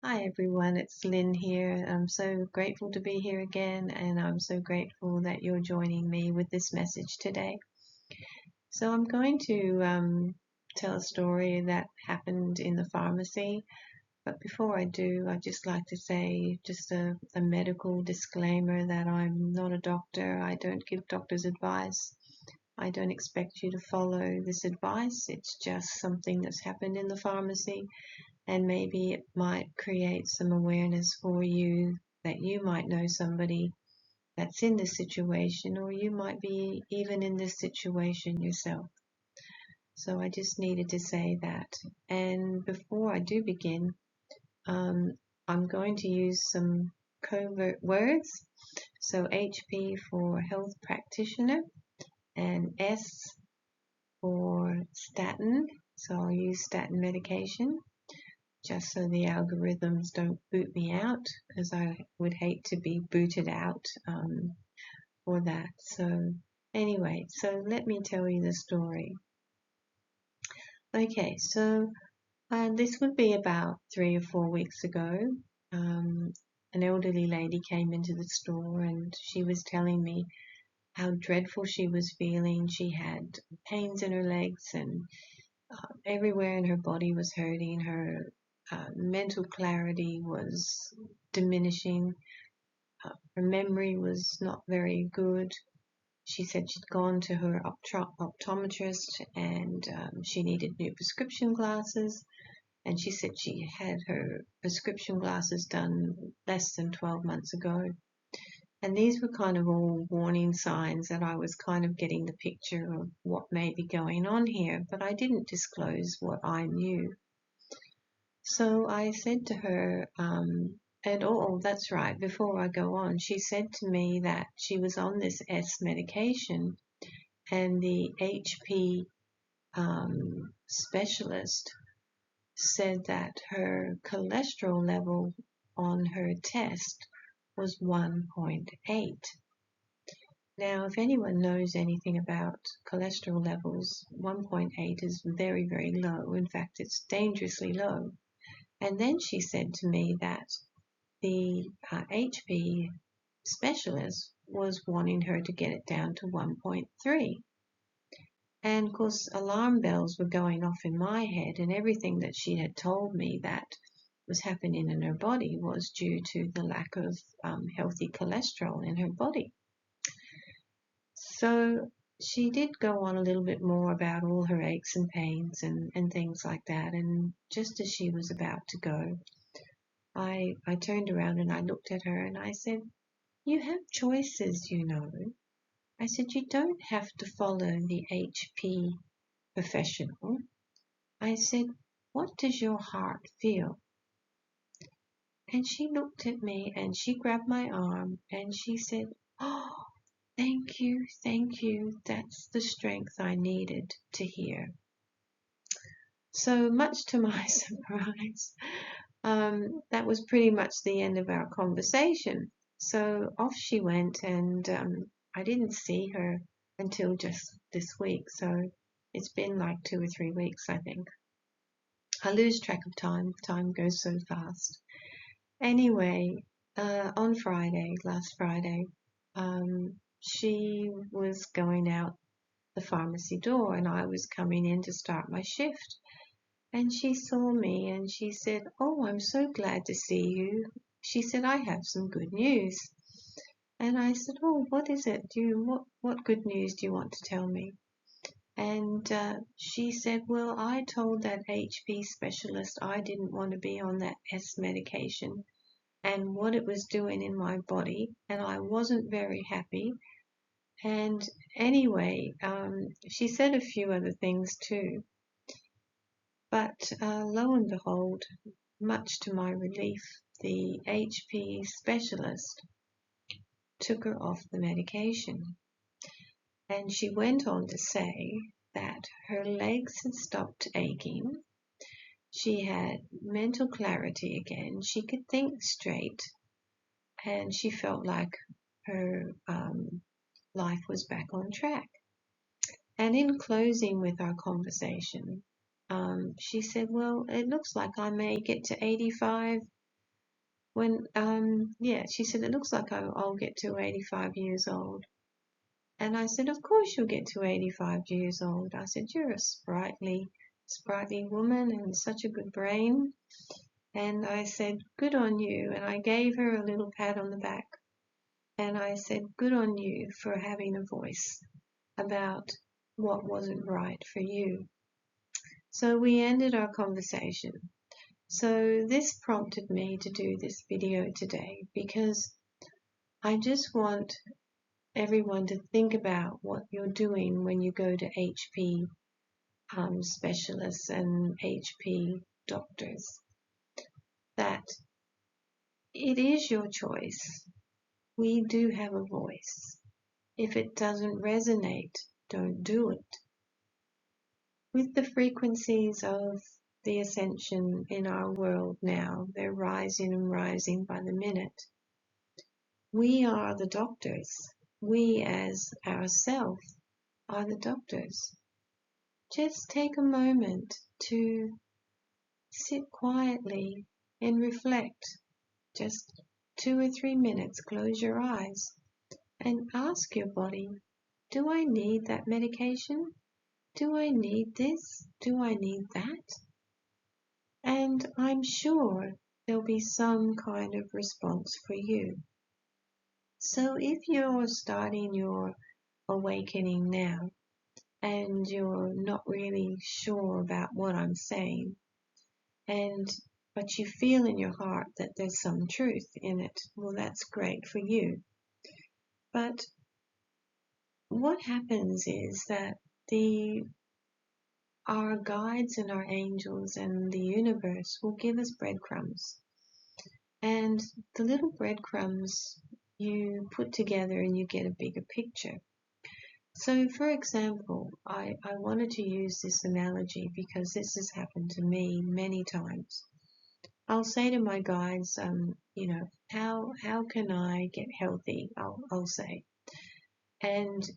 Hi everyone, it's Lynn here. I'm so grateful to be here again, and I'm so grateful that you're joining me with this message today. So, I'm going to tell a story that happened in the pharmacy, but before I do, I'd just like to say just a medical disclaimer that I'm not a doctor. I don't give doctors advice. I don't expect you to follow this advice. It's just something that's happened in the pharmacy, and maybe it might create some awareness for you that you might know somebody that's in this situation, or you might be even in this situation yourself. So I just needed to say that. And before I do begin, um, I'm going to use some covert words. So HP for health practitioner and S for statin. So I'll use statin medication just so the algorithms don't boot me out, because I would hate to be booted out for that. So anyway, so let me tell you the story. Okay, so this would be about 3 or 4 weeks ago. Um, an elderly lady came into the store and she was telling me how dreadful she was feeling. She had pains in her legs and everywhere in her body was hurting. Her mental clarity was diminishing. Her memory was not very good. She said she'd gone to her optometrist and she needed new prescription glasses. And she said she had her prescription glasses done less than 12 months ago. And these were kind of all warning signs that I was kind of getting the picture of what may be going on here, but I didn't disclose what I knew. So I said to her, and that's right, before I go on, she said to me that she was on this S medication and the HP specialist said that her cholesterol level on her test was 1.8. Now, if anyone knows anything about cholesterol levels, 1.8 is very, very low. In fact, it's dangerously low. And then she said to me that the HP specialist was wanting her to get it down to 1.3. And of course, alarm bells were going off in my head, and everything that she had told me that was happening in her body was due to the lack of healthy cholesterol in her body. So she did go on a little bit more about all her aches and pains and things like that. And just as she was about to go, I turned around and I looked at her and I said, "You have choices, you know." I said, "You don't have to follow the HP professional." I said, "What does your heart feel?" And she looked at me and she grabbed my arm and she said, "Oh, thank you, thank you. That's the strength I needed to hear." So much to my surprise, that was pretty much the end of our conversation. So off she went, and I didn't see her until just this week. So it's been like 2 or 3 weeks, I think. I lose track of time. Time goes so fast. Anyway, on Friday, last Friday, she was going out the pharmacy door, and I was coming in to start my shift. And she saw me and she said, "Oh, I'm so glad to see you." She said, "I have some good news." And I said, "Oh, what is it? What good news do you want to tell me?" And she said, "Well, I told that HP specialist I didn't want to be on that S medication and what it was doing in my body, and I wasn't very happy." And anyway, she said a few other things too. But lo and behold, much to my relief, the HP specialist took her off the medication. And she went on to say that her legs had stopped aching. She had mental clarity again. She could think straight. And she felt like her life was back on track. And in closing with our conversation, she said, "Well, it looks like I may get to 85 Yeah, she said, it looks like I'll get to 85 years old. And I said, of course you'll get to 85 years old. I said, you're a sprightly woman and such a good brain. And I said, good on you. And I gave her a little pat on the back. And I said, good on you for having a voice about what wasn't right for you. So we ended our conversation. So this prompted me to do this video today because I just want everyone to think about what you're doing when you go to HP specialists and HP doctors. That it is your choice. We do have a voice. If it doesn't resonate, don't do it. With the frequencies of the ascension in our world now, they're rising and rising by the minute. We are the doctors. We as ourself are the doctors. Just take a moment to sit quietly and reflect. Just 2 or 3 minutes, close your eyes and ask your body, do I need that medication? Do I need this? Do I need that? And I'm sure there'll be some kind of response for you. So if you're starting your awakening now and you're not really sure about what I'm saying, but you feel in your heart that there's some truth in it, well, that's great for you. But what happens is that our guides and our angels and the universe will give us breadcrumbs. And the little breadcrumbs you put together and you get a bigger picture. So, for example, I wanted to use this analogy because this has happened to me many times. I'll say to my guides, how can I get healthy? I'll say. And,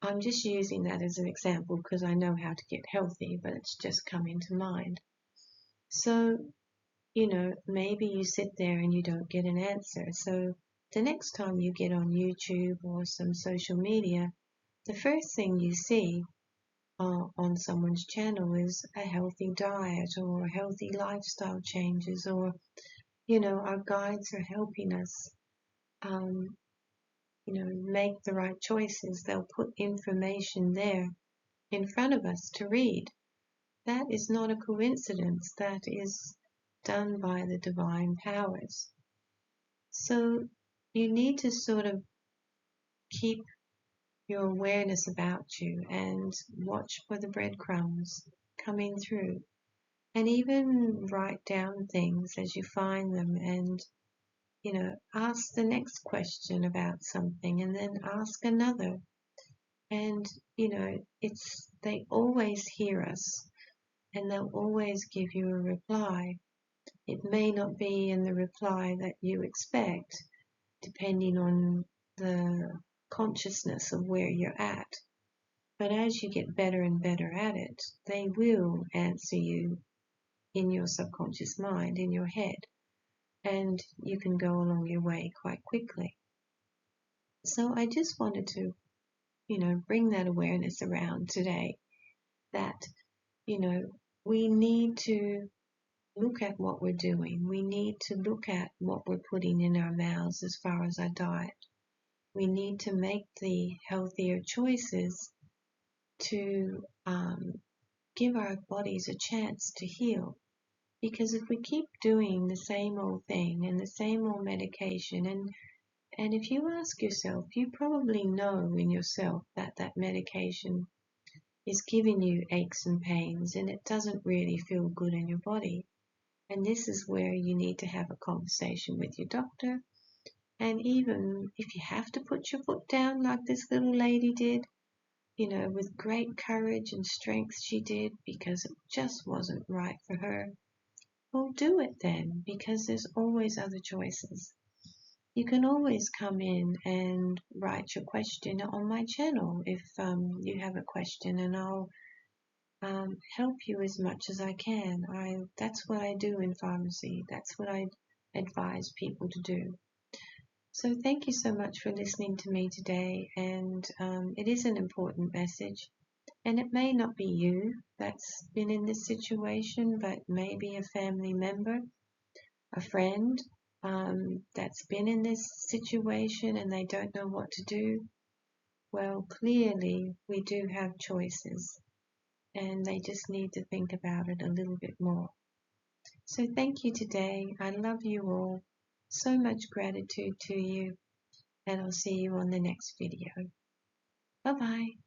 I'm just using that as an example because I know how to get healthy, but it's just coming to mind. So, maybe you sit there and you don't get an answer. So the next time you get on YouTube or some social media, the first thing you see on someone's channel is a healthy diet or healthy lifestyle changes, or, our guides are helping us, make the right choices. They'll put information there in front of us to read. That is not a coincidence. That is done by the divine powers. So you need to sort of keep your awareness about you and watch for the breadcrumbs coming through. And even write down things as you find them, and, ask the next question about something and then ask another. And, they always hear us and they'll always give you a reply. It may not be in the reply that you expect, depending on the consciousness of where you're at. But as you get better and better at it, they will answer you in your subconscious mind, in your head, and you can go along your way quite quickly. So I just wanted to, bring that awareness around today, that, we need to look at what we're doing. We need to look at what we're putting in our mouths as far as our diet. We need to make the healthier choices to give our bodies a chance to heal. Because if we keep doing the same old thing and the same old medication, and if you ask yourself, you probably know in yourself that that medication is giving you aches and pains and it doesn't really feel good in your body. And this is where you need to have a conversation with your doctor. And even if you have to put your foot down like this little lady did, with great courage and strength she did, because it just wasn't right for her, well, do it then, because there's always other choices. You can always come in and write your question on my channel if you have a question, and I'll help you as much as I can. That's what I do in pharmacy. That's what I advise people to do. So thank you so much for listening to me today, and it is an important message. And it may not be you that's been in this situation, but maybe a family member, a friend that's been in this situation and they don't know what to do. Well, clearly we do have choices, and they just need to think about it a little bit more. So thank you today. I love you all. So much gratitude to you, and I'll see you on the next video. Bye bye.